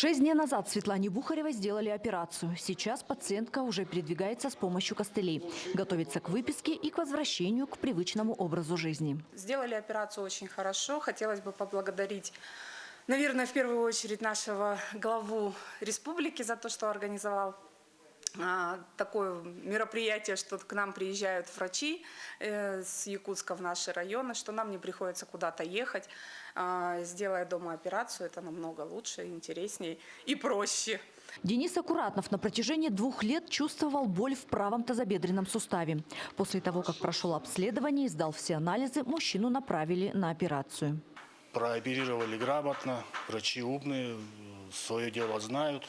6 дней назад Светлане Бухаревой сделали операцию. Сейчас пациентка уже передвигается с помощью костылей, готовится к выписке и к возвращению к привычному образу жизни. Сделали операцию очень хорошо. Хотелось бы поблагодарить, наверное, в первую очередь нашего главу республики за то, что организовал такое мероприятие, что к нам приезжают врачи с Якутска в наши районы, что нам не приходится куда-то ехать. Сделая дома операцию, это намного лучше, интереснее и проще. Денис Аккуратнов на протяжении 2 лет чувствовал боль в правом тазобедренном суставе. После того, как прошел обследование и сдал все анализы, мужчину направили на операцию. Прооперировали грамотно, врачи умные, свое дело знают.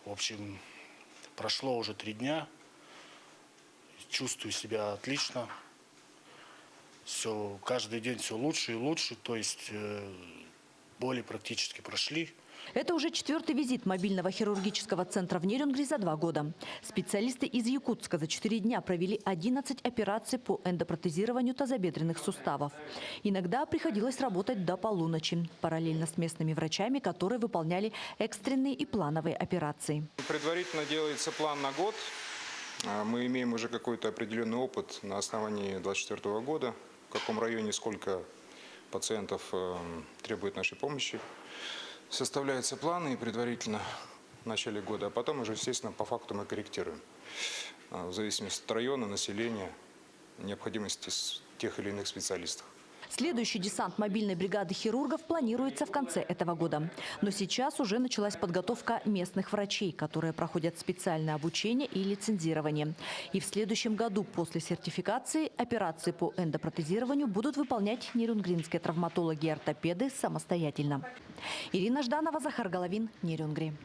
В общем, прошло уже 3 дня, чувствую себя отлично. Все, каждый день все лучше и лучше, то есть боли практически прошли. Это уже 4-й визит мобильного хирургического центра в Нерюнгри за 2 года. Специалисты из Якутска за 4 дня провели 11 операций по эндопротезированию тазобедренных суставов. Иногда приходилось работать до полуночи, параллельно с местными врачами, которые выполняли экстренные и плановые операции. Предварительно делается план на год. Мы имеем уже какой-то определенный опыт на основании 2024 года, в каком районе сколько пациентов требует нашей помощи. Составляются планы и предварительно в начале года, а потом уже, естественно, по факту мы корректируем. В зависимости от района, населения, необходимости тех или иных специалистов. Следующий десант мобильной бригады хирургов планируется в конце этого года. Но сейчас уже началась подготовка местных врачей, которые проходят специальное обучение и лицензирование. И в следующем году после сертификации операции по эндопротезированию будут выполнять нерюнгринские травматологи и ортопеды самостоятельно. Ирина Жданова, Захар Головин, Нерюнгри.